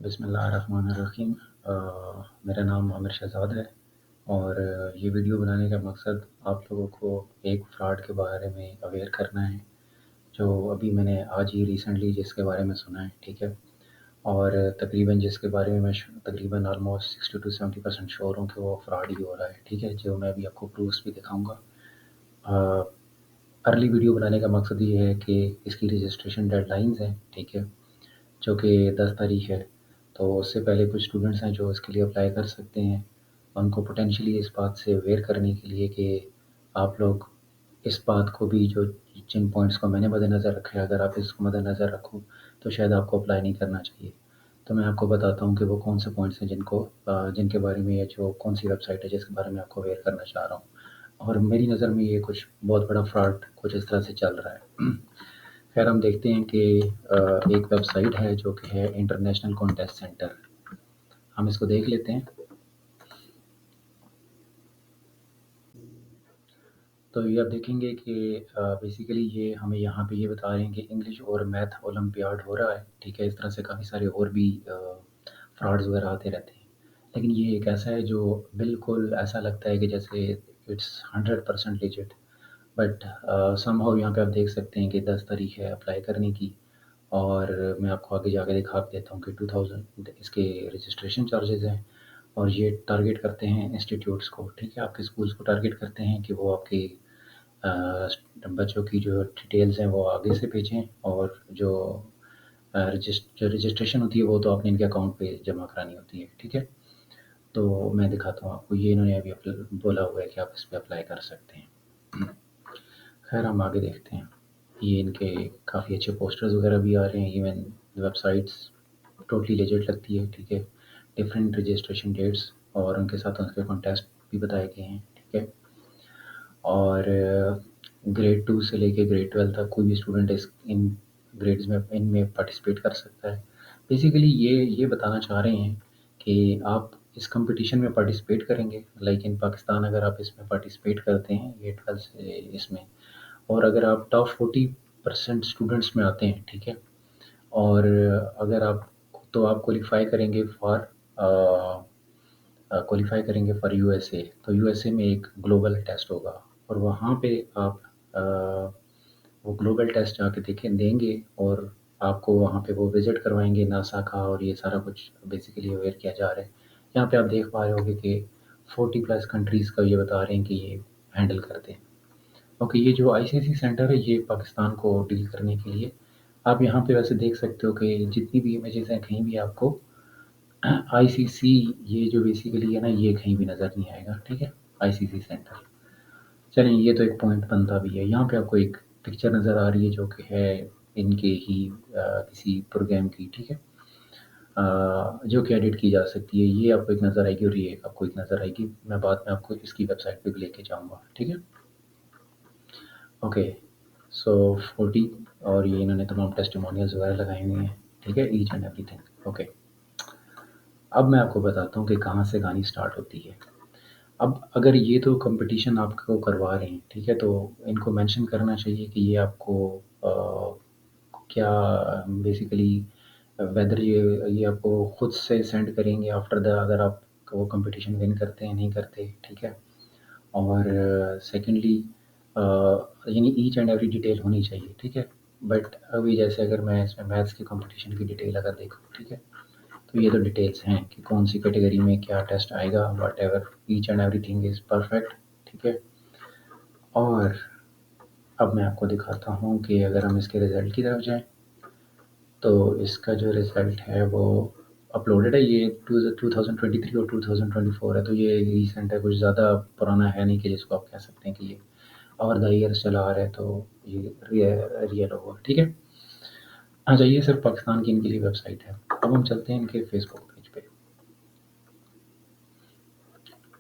बिस्मिल्लाहिर्रहमानिर्रहीम। मेरा नाम आमिर शहज़ाद है और ये वीडियो बनाने का मकसद आप लोगों को एक फ्रॉड के बारे में अवेयर करना है, जो अभी मैंने आज ही रिसेंटली जिसके बारे में सुना है, ठीक है? और तकरीबन जिसके बारे में मैं तकरीबन ऑलमोस्ट 60 टू 70% श्योर हूँ कि वो फ्रॉड ही हो रहा है, ठीक है? जो मैं अभी आपको प्रूफ्स भी दिखाऊँगा। अर्ली वीडियो बनाने का मकसद ये है कि इसकी रजिस्ट्रेशन डेडलाइंस हैं, ठीक है? जो कि 10 तारीख है, तो उससे पहले कुछ स्टूडेंट्स हैं जो इसके लिए अप्लाई कर सकते हैं। उनको पोटेंशियली इस बात से अवेयर करने के लिए कि आप लोग इस बात को भी जो जिन पॉइंट्स को मैंने मद्देनज़र रखा है, अगर आप इसको मद्देनज़र रखो तो शायद आपको अप्लाई नहीं करना चाहिए। तो मैं आपको बताता हूँ कि वो कौन से पॉइंट्स हैं जिनके बारे में, या जो कौन-सी वेबसाइट है जिसके बारे में आपको अवेयर करना चाह रहा हूँ। और मेरी नज़र में ये कुछ बहुत बड़ा फ्रॉड कुछ इस तरह से चल रहा है। खैर, हम देखते हैं कि एक वेबसाइट है जो कि है इंटरनेशनल कॉन्टेस्ट सेंटर। हम इसको देख लेते हैं। तो ये आप देखेंगे कि बेसिकली ये हमें यहाँ पे ये बता रहे हैं कि इंग्लिश और मैथ ओलंपियाड हो रहा है, ठीक है? इस तरह से काफ़ी सारे और भी फ्रॉड्स वगैरह आते रहते हैं। लेकिन ये एक ऐसा है जो बिल्कुल ऐसा लगता है कि जैसे इट्स 100% लेजिट। बट समहाउ यहाँ पे आप देख सकते हैं कि 10 तारीख है अप्लाई करने की, और मैं आपको आगे जाके दिखा भी देता हूँ कि 2000 इसके रजिस्ट्रेशन चार्जेज़ हैं, और ये टारगेट करते हैं इंस्टीट्यूट्स को, ठीक है? आपके स्कूल्स को टारगेट करते हैं कि वो आपके बच्चों की जो डिटेल्स हैं वो आगे से भेजें, और जो रजिस्ट्रेशन होती है वो तो आपने इनके अकाउंट पे जमा करानी होती है, ठीक है? तो मैं दिखाता हूँ आपको, ये इन्होंने अभी बोला हुआ है कि आप इस पे अप्लाई कर सकते हैं। खैर, हम आगे देखते हैं। ये इनके काफ़ी अच्छे पोस्टर्स वगैरह भी आ रहे हैं, इवन वेबसाइट्स टोटली लेजिट लगती है, ठीक है? डिफरेंट रजिस्ट्रेशन डेट्स और उनके साथ उनके कॉन्टेस्ट भी बताए गए हैं, ठीक है? और ग्रेड 2 से लेके ग्रेड 12 तक कोई भी स्टूडेंट इस इन ग्रेड्स में इनमें पार्टिसिपेट कर सकता है। बेसिकली ये बताना चाह रहे हैं कि आप इस कॉम्पिटिशन में पार्टिसिपेट करेंगे, लाइक इन पाकिस्तान अगर आप इसमें पार्टिसिपेट करते हैं, ये 12 से इसमें, और अगर आप टॉप 40% स्टूडेंट्स में आते हैं, ठीक है? और अगर आप तो आप क्वालिफ़ाई करेंगे फॉर यूएसए। तो यूएसए में एक ग्लोबल टेस्ट होगा, और वहाँ पे आप अ, वो ग्लोबल टेस्ट जाके देंगे, और आपको वहाँ पे वो विज़िट करवाएँगे नासा का, और ये सारा कुछ बेसिकली अवेयर किया जा रहा है। यहाँ पे आप देख पा रहे होंगे कि 40 प्लस कंट्रीज़ का ये बता रहे हैं कि ये हैंडल करते हैं। ओके, ये जो आईसीसी सेंटर है ये पाकिस्तान को डील करने के लिए, आप यहाँ पे वैसे देख सकते हो कि जितनी भी इमेजेस हैं कहीं भी आपको आईसीसी, ये जो बेसिकली है ना, ये कहीं भी नज़र नहीं आएगा, ठीक है? ICC centre. चलिए, ये तो एक पॉइंट बनता भी है। यहाँ पे आपको एक पिक्चर नज़र आ रही है जो कि है इनके ही किसी प्रोग्राम की, ठीक है? जो कि एडिट की जा सकती है। ये आपको एक नज़र आएगी और ये आपको एक नज़र आएगी। मैं बाद में आपको इसकी वेबसाइट पे भी लेके जाऊँगा, ठीक है? ओके, सो 40, और ये इन्होंने तमाम टेस्टिमोनियल्स वगैरह लगाए हुए हैं, ठीक है? Each and everything. ओके, अब मैं आपको बताता हूँ कि कहाँ से कहानी स्टार्ट होती है। अब अगर ये तो कंपटीशन आपको करवा रहे हैं, ठीक है? तो इनको मेंशन करना चाहिए कि ये आपको क्या बेसिकली वेदर ये आपको खुद से सेंड करेंगे आफ्टर द, अगर आप वो कंपटीशन विन करते हैं, नहीं करते, ठीक है? और सेकंडली यानी ईच एंड एवरी डिटेल होनी चाहिए, ठीक है? बट अभी जैसे अगर मैं इसमें मैथ्स के कंपटीशन की डिटेल अगर देखूँ, ठीक है? तो ये तो डिटेल्स हैं कि कौन सी कैटेगरी में क्या टेस्ट आएगा, whatever, each and everything is perfect, ठीक है? और अब मैं आपको दिखाता हूँ कि अगर हम इसके रिज़ल्ट की तरफ जाएँ, तो इसका जो रिज़ल्ट है वो अपलोडेड है। ये 2023 और 2024 है, तो ये रिसेंट है, कुछ ज़्यादा पुराना है नहीं कि जिसको आप कह सकते हैं कि ये ओवर द ईयर्स चला आ रहा है, तो ये रियल होगा, ठीक है? अच्छा, ये सिर्फ पाकिस्तान की इनके लिए वेबसाइट है। अब हम चलते हैं इनके फेसबुक पेज पे।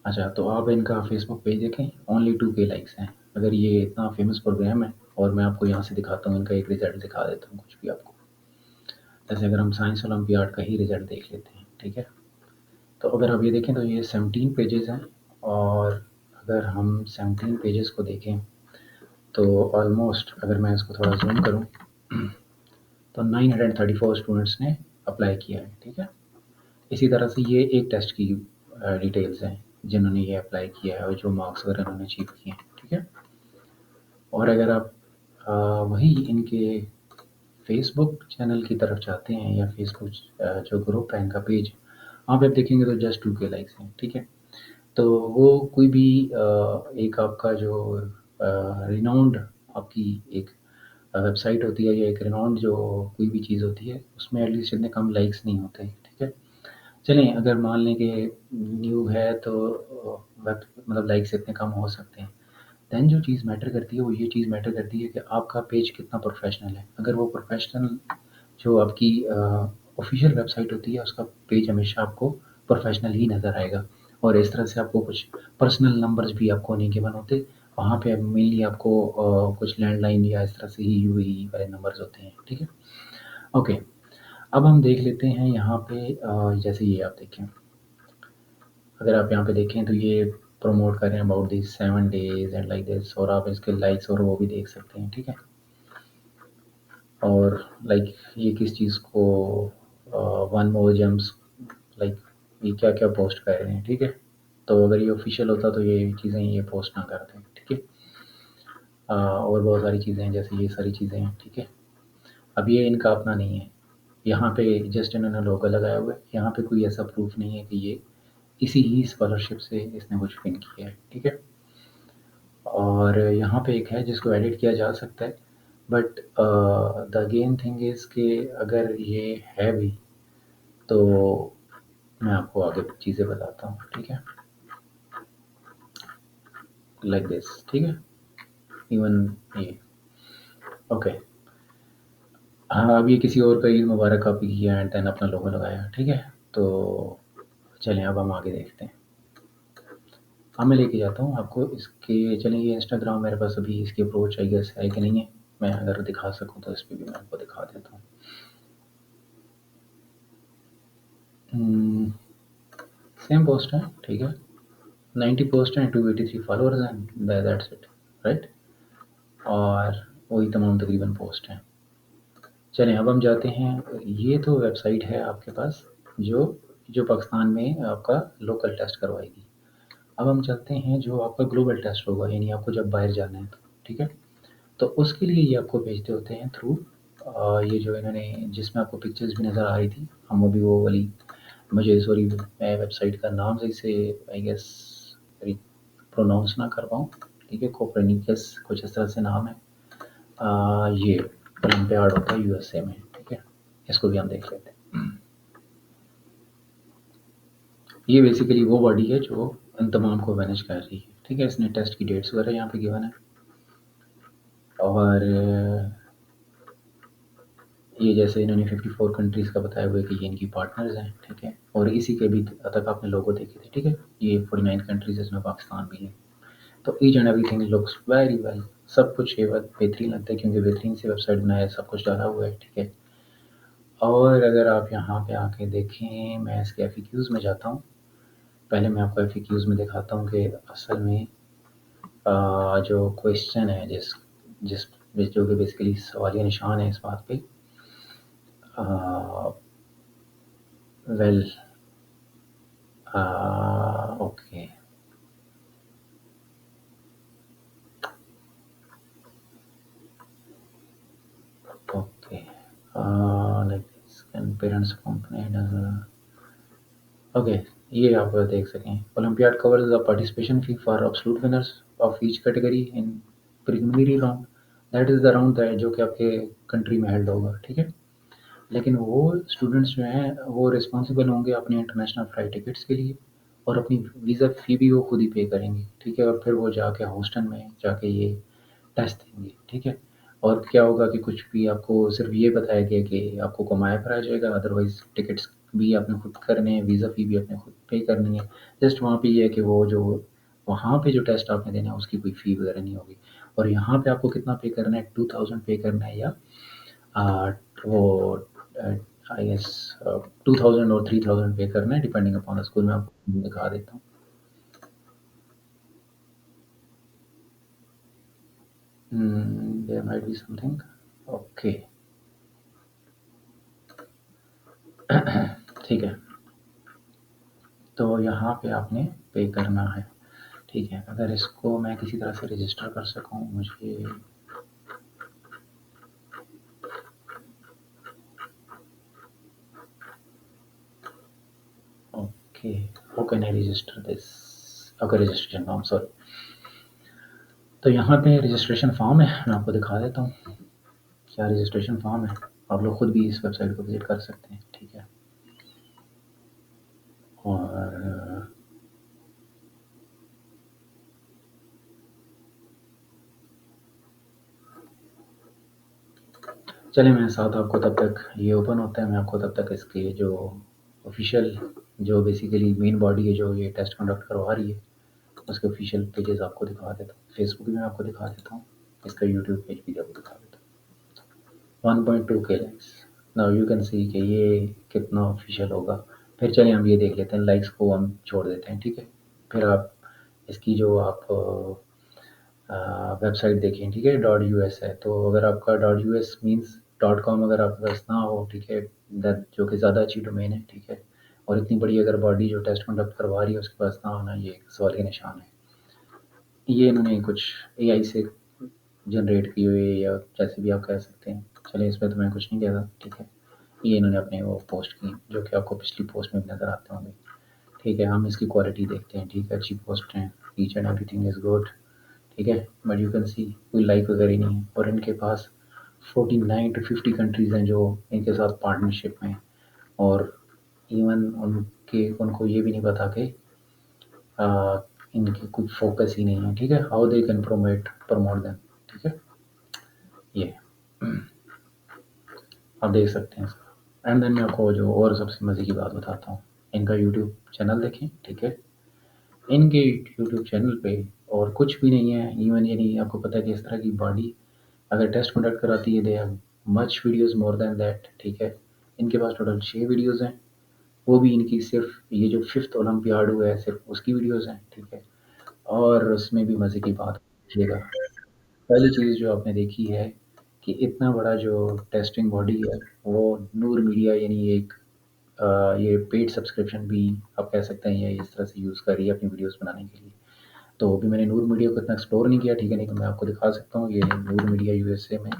अच्छा, तो आप इनका फेसबुक पेज देखें, ओनली 2K लाइक्स हैं। अगर ये इतना फेमस प्रोग्राम है, और मैं आपको यहाँ से दिखाता हूँ, इनका एक रिज़ल्ट दिखा देता हूँ कुछ भी आपको। जैसे अगर हम साइंस ओलंपियाड का ही रिज़ल्ट देख लेते हैं, ठीक है? तो अगर आप ये देखें तो ये 17 पेजेज़ हैं, और अगर हम 17 पेजेज़ को देखें तो ऑलमोस्ट, अगर मैं इसको थोड़ा ज़ूम करूँ, तो 934 स्टूडेंट्स ने अप्लाई किया है, ठीक है? इसी तरह से ये एक टेस्ट की डिटेल्स हैं जिन्होंने ये अप्लाई किया है और जो मार्क्स वगैरह उन्होंने अचीव किए हैं, ठीक है। और अगर आप वही इनके फेसबुक चैनल की तरफ जाते हैं या फेसबुक जो ग्रुप है इनका पेज, वहाँ पे आप देखेंगे तो जस्ट 2K लाइक्स हैं, ठीक है। तो वो कोई भी एक आपका जो रिनाउंड आपकी एक वेबसाइट होती है या एक रिनाउंड जो कोई भी चीज़ होती है, उसमें एटलीस्ट इतने कम लाइक्स नहीं होते, ठीक है। चलें अगर मान लें कि न्यू है तो वेब मतलब लाइक्स इतने कम हो सकते हैं। देन जो चीज़ मैटर करती है वो ये चीज़ मैटर करती है कि आपका पेज कितना प्रोफेशनल है। अगर वो प्रोफेशनल जो आपकी ऑफ़िशियल वेबसाइट होती है उसका पेज हमेशा आपको प्रोफेशनल ही नज़र आएगा और इस तरह से आपको कुछ पर्सनल नंबर्स भी आपको नहीं गिवन होते। वहाँ पे मेनली आपको कुछ लैंडलाइन या इस तरह से ही यूएई वाले नंबर्स होते हैं, ठीक है? ओके, अब हम देख लेते हैं यहाँ पे जैसे ये आप देखें, अगर आप यहाँ पे देखें तो ये प्रमोट कर रहे हैं about this 7 days and like this और आप इसके लाइक्स और वो भी देख सकते हैं, ठीक है? और लाइक ये किस चीज़ को वन मोर जेम्स लाइक ये क्या-क्या पोस्ट कर रहे हैं, ठीक है? तो अगर ये ऑफ़िशियल होता तो ये चीज़ें ये पोस्ट ना करते, ठीक है? और बहुत सारी चीज़ें हैं जैसे ये सारी चीज़ें हैं, ठीक है? अब ये इनका अपना नहीं है। यहाँ पे जस्ट इन्होंने लोगो लगाया हुआ है, यहाँ पे कोई ऐसा प्रूफ़ नहीं है कि ये इसी ही स्कॉलरशिप से इसने कुछ विन किया है, ठीक है? और यहाँ पे एक है जिसको एडिट किया जा सकता है but the again thing is कि अगर ये है भी तो मैं आपको आगे चीज़ें बताता हूँ, ठीक है? लाइक दिस, ठीक है? इवन ये ओके। हाँ, अब ये किसी और का ईद मुबारक कॉपी किया एंड देन अपना लोगो लगाया, ठीक है? तो चलें अब हम आगे देखते हैं। हाँ, मैं लेके जाता हूँ आपको इसके चलें ये इंस्टाग्राम मेरे पास अभी इसकी अप्रोच आई गेस है कि नहीं है, मैं अगर दिखा सकूँ तो इस पे भी मैं आपको दिखा देता हूँ। सेम पोस्ट है, ठीक है? 90 पोस्ट हैं, 283 फॉलोअर्स हैं, दैट्स इट, राइट? और वही तमाम तकरीबन पोस्ट हैं। चलें अब हम जाते हैं, ये तो वेबसाइट है आपके पास जो जो पाकिस्तान में आपका लोकल टेस्ट करवाएगी। अब हम चलते हैं जो आपका ग्लोबल टेस्ट होगा यानी आपको जब बाहर जाना है तो, ठीक है? तो उसके लिए ये आपको भेजते होते हैं थ्रू ये जो इन्होंने जिसमें आपको पिक्चर्स भी नज़र आ रही थी, हम अभी वो वाली मुझे सॉरी मैं वेबसाइट का नाम सही से आई गेस प्रोनाउंस ना कर पाऊँ, ठीक है? कोपरनिकस कुछ इस तरह से नाम है। ये ओलंपियाड होता है यूएसए में, ठीक है? इसको भी हम देख लेते हैं। ये बेसिकली वो बॉडी है जो इन तमाम को मैनेज कर रही है, ठीक है? इसने टेस्ट की डेट्स वगैरह यहाँ पे गिवन है और ये जैसे इन्होंने 54 कंट्रीज़ का बताया हुआ है कि ये इनकी पार्टनर्स हैं, ठीक है? और इसी के भी तक आपने लोगो देखे थे, ठीक है? ये 49 कंट्रीज़ इसमें पाकिस्तान भी है। तो each and everything looks very well, सब कुछ ये बेहतरीन लगता है क्योंकि बेहतरीन से वेबसाइट बनाया है, सब कुछ डाला हुआ है, ठीक है? और अगर आप यहाँ पे आके देखें, मैं इसके एफएक्यूज़ में जाता हूँ। पहले मैं आपको एफएक्यूज़ में दिखाता हूँ कि असल में जो क्वेश्चन है जिस जो कि बेसिकली सवालिया निशान है इस बात पे well okay okay like can parents company okay ये आप देख सकें olympiad covers the participation fee for absolute winners of each category in preliminary round that is the round जो कि आपके कंट्री में हेल्ड होगा, ठीक है? लेकिन वो स्टूडेंट्स जो हैं वो रिस्पॉन्सिबल होंगे अपने इंटरनेशनल फ़्लाइट टिकट्स के लिए और अपनी वीज़ा फ़ी भी वो खुद ही पे करेंगे, ठीक है? और फिर वो जाके हॉस्टल में जाके ये टेस्ट देंगे, ठीक है? और क्या होगा कि कुछ भी आपको सिर्फ़ ये बताया गया कि आपको घुमाया फिराया जाएगा, अदरवाइज़ टिकट्स भी आपने खुद करने हैं, वीज़ा फ़ी भी आपने खुद पे करनी है। जस्ट वहाँ पे ये है कि वो जो वहाँ पे जो टेस्ट आपने देना है उसकी कोई फ़ी वगैरह नहीं होगी और यहाँ पे आपको कितना पे करना है, 2000 पे करना है या uh, वो आई गेस 2000 और 3000 पे करना है डिपेंडिंग अपॉन द स्कूल। मैं आपको दिखा देता हूँ। There might be something okay ठीक है। तो यहाँ पे आपने पे करना है, ठीक है। अगर इसको मैं किसी तरह से रजिस्टर कर सकूँ, मुझे okay, how can I resistor this? Okay, registration form, sorry. तो यहाँ पे रजिस्ट्रेशन फॉर्म है, मैं आपको दिखा देता हूँ क्या रजिस्ट्रेशन फॉर्म है। आप लोग खुद भी इस वेबसाइट को विजिट कर सकते हैं, ठीक है। और चलिए, मैं साथ आपको तब तक ये ओपन होता है, मैं आपको तब तक इसके जो ऑफिशियल, जो बेसिकली मेन बॉडी है जो ये टेस्ट कंडक्ट करवा रही है, उसके ऑफिशियल पेजेस आपको दिखा देता हूँ। फेसबुक भी मैं आपको दिखा देता हूँ, इसका यूट्यूब पेज भी आपको दिखा देता हूँ। 1.2 के likes, now you can see कि ये कितना ऑफिशियल होगा। फिर चलिए हम ये देख लेते हैं, लाइक्स को हम छोड़ देते हैं, ठीक है। फिर आप इसकी जो आप वेबसाइट देखें, ठीक है, डॉट यू एस है। तो अगर आपका dot U S means dot com अगर आपके पास ना हो, ठीक है, जो कि ज़्यादा अच्छी डोमेन है, ठीक है, और इतनी बड़ी अगर बॉडी जो टेस्ट कंडक्ट करवा रही है उसके पास ना होना, ये एक सवाल के निशान है। ये इन्होंने कुछ एआई से जनरेट की हुई है, या जैसे भी आप कह सकते हैं। चलिए, इसमें तो मैं कुछ नहीं कहता, ठीक है। ये इन्होंने अपने वो पोस्ट की जो कि आपको पिछली पोस्ट में भी नज़र आते होंगे, ठीक है। हम इसकी क्वालिटी देखते हैं, ठीक है, अच्छी पोस्ट हैं, each and everything is good, ठीक है। बट यू कैन सी कोई लाइक वगैरह ही नहीं है, और इनके पास 49 टू 50 कंट्रीज़ हैं जो इनके साथ पार्टनरशिप में हैं। और इवन उनको ये भी नहीं पता कि इनकी कोई फोकस ही नहीं है, ठीक है, how they can promote them, ठीक है। ये आप देख सकते हैं इसका। एंड देन मैं आपको जो और सबसे मज़े की बात बताता हूँ, इनका यूट्यूब चैनल देखें, ठीक है। इनके यूट्यूब चैनल पे और कुछ भी नहीं है, इवन ये नहीं आपको पता है कि इस तरह की बॉडी अगर टेस्ट कंडक्ट कराती है, they have much videos more than that, ठीक है। इनके पास टोटल 6 वीडियोज़ हैं, वो भी इनकी सिर्फ ये जो 5th ओलंपियाड हुआ है सिर्फ उसकी वीडियोज़ हैं, ठीक है। और उसमें भी मज़े की बात देखिएगा, पहली चीज़ जो आपने देखी है कि इतना बड़ा जो टेस्टिंग बॉडी है, वो नूर मीडिया यानी एक ये पेड सब्सक्रिप्शन भी आप कह सकते हैं, ये इस तरह से यूज़ कर रही है अपनी वीडियोज़ बनाने के लिए। तो अभी मैंने नूर मीडिया को इतना एक्सप्लोर नहीं किया, ठीक है, नहीं तो मैं आपको दिखा सकता हूँ। ये नूर मीडिया यूएसए में,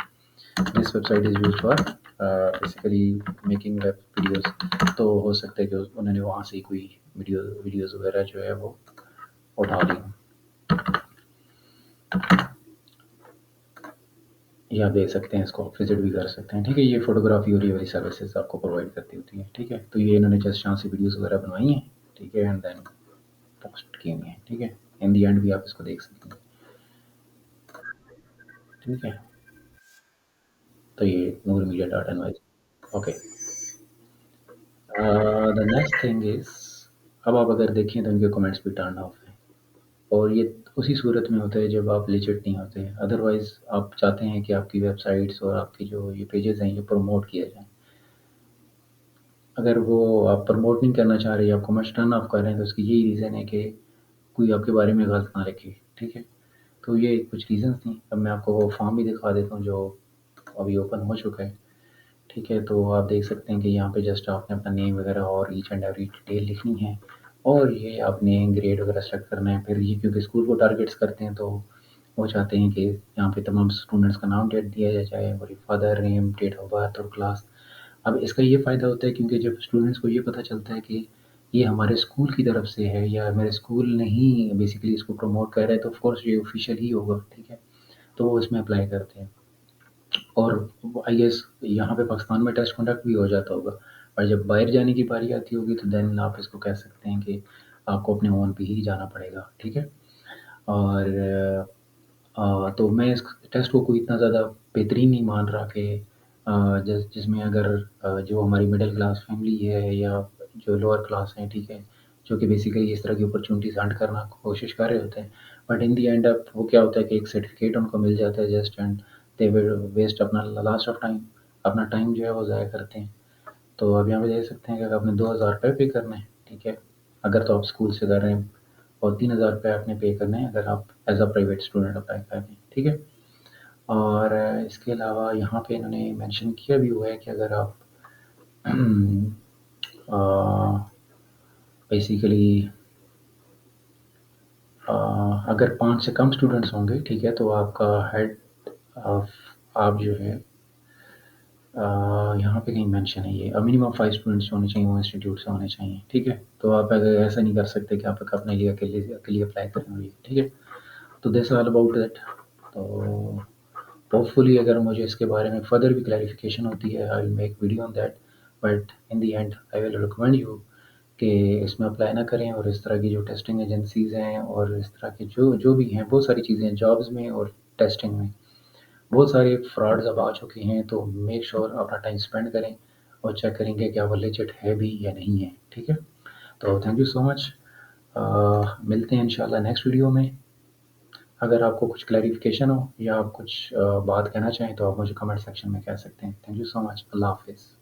this website is used for basically making web videos. तो हो सकता है कि उन्होंने वहाँ से ही कोई वीडियोज़ वगैरह जो है वो उठा ली हों। ये आप देख सकते हैं, इसको आप विज़िट भी कर सकते हैं, ठीक है। ये फ़ोटोग्राफ़ी और ये वाली सर्विसेज़ आपको प्रोवाइड करती होती हैं, ठीक है। तो ये इन्होंने जस्ट यहाँ से वीडियोज़ वगैरह बनवाई हैं, ठीक है, एंड देन पोस्ट की हुई हैं, ठीक है। इन द एंड भी आप इसको देख सकते हैं, ठीक है। तो ये Noor media dot NY, okay. The next thing is, अब आप अगर देखें तो इनके कमेंट्स भी टर्न ऑफ हैं, और ये उसी सूरत में होता है जब आप लेजिट नहीं होते। अदरवाइज़ आप चाहते हैं कि आपकी वेबसाइट्स और आपकी जो ये पेजेज़ हैं ये प्रमोट किए जाएँ। अगर वो आप प्रमोट नहीं करना चाह रहे या कमेंट्स टर्न ऑफ कर रहे हैं, तो उसकी यही रीज़न है कि कोई आपके बारे में गलत ना लिखे, ठीक है। तो ये कुछ रीज़न्स थी। अब मैं आपको वो फॉर्म भी दिखा देता हूँ जो अभी ओपन हो चुका है, ठीक है। तो आप देख सकते हैं कि यहाँ पे जस्ट आपने अपना नेम वगैरह और ईच एंड एवरी डिटेल लिखनी है, और ये आपने ग्रेड वगैरह सेलेक्ट करना है। फिर ये क्योंकि स्कूल को टारगेट्स करते हैं, तो वो चाहते हैं कि यहाँ पे तमाम स्टूडेंट्स का नाम डेट दिया जाए, और father name, date of birth और क्लास। अब इसका ये फ़ायदा होता है क्योंकि जब स्टूडेंट्स को ये पता चलता है कि ये हमारे स्कूल की तरफ से है, या मेरे स्कूल ने ही बेसिकली इसको प्रमोट कर रहा है, तो ऑफ कोर्स ये ऑफिशियल ही होगा, ठीक है। तो वो इसमें अप्लाई करते हैं। और आई गेस यहाँ पे पाकिस्तान में टेस्ट कंडक्ट भी हो जाता होगा, और जब बाहर जाने की बारी आती होगी तो देन आप इसको कह सकते हैं कि आपको अपने ओन पे ही जाना पड़ेगा, ठीक है। और तो मैं इस टेस्ट को कोई इतना ज़्यादा बेहतरीन नहीं मान रहा कि जिसमें अगर जो हमारी मिडिल क्लास फैमिली है या जो लोअर क्लास है, ठीक है, जो कि बेसिकली इस तरह की अपॉर्चुनिटीज़ हंट करना कोशिश कर रहे होते हैं, but in the and up वो क्या होता है कि एक सर्टिफिकेट उनको मिल जाता है just, and they will waste अपना लास्ट ऑफ टाइम, अपना टाइम जो है वो ज़ाया करते हैं। तो आप यहाँ पे देख सकते हैं कि अगर आपने 2,000 रुपये पे करने हैं, ठीक है, अगर तो आप स्कूल से कर रहे हैं, और 3,000 रुपये आपने पे करने हैं अगर आप as a private student apply कर रहे हैं, ठीक है। और इसके अलावा यहाँ पे इन्होंने मेंशन किया भी हुआ है कि अगर आप अ, बेसिकली अगर 5 से कम स्टूडेंट्स होंगे, ठीक है, तो आपका हेड आप जो है यहाँ पे कहीं मेंशन है ये मिनिमम 5 स्टूडेंट्स होने चाहिए, वो इंस्टीट्यूट से होने चाहिए, ठीक है। तो आप अगर ऐसा नहीं कर सकते कि आप अपने लिए अकेले अप्लाई करेंगे, ठीक है। तो दिस ऑल अबाउट दैट। तो होपफुली अगर मुझे इसके बारे में फर्दर भी क्लैरिफिकेशन होती है, I will make video on that, but in the and I will recommend you कि इसमें अप्लाई ना करें, और इस तरह की जो टेस्टिंग एजेंसीज़ हैं और इस तरह की जो जो भी हैं, बहुत सारी चीज़ें हैं जॉब्स में और टेस्टिंग में, बहुत सारे फ्रॉड्स अब आ चुके हैं। तो मेक श्योर अपना टाइम स्पेंड करें और चेक करेंगे क्या वो लेजिट है भी या नहीं है, ठीक है। तो थैंक यू सो मच। मिलते हैं इंशाल्लाह नेक्स्ट वीडियो में। अगर आपको कुछ क्लैरिफिकेशन हो या आप कुछ बात कहना चाहें तो आप मुझे कमेंट सेक्शन में कह सकते हैं। Thank you so much. अल्लाह हाफिज़।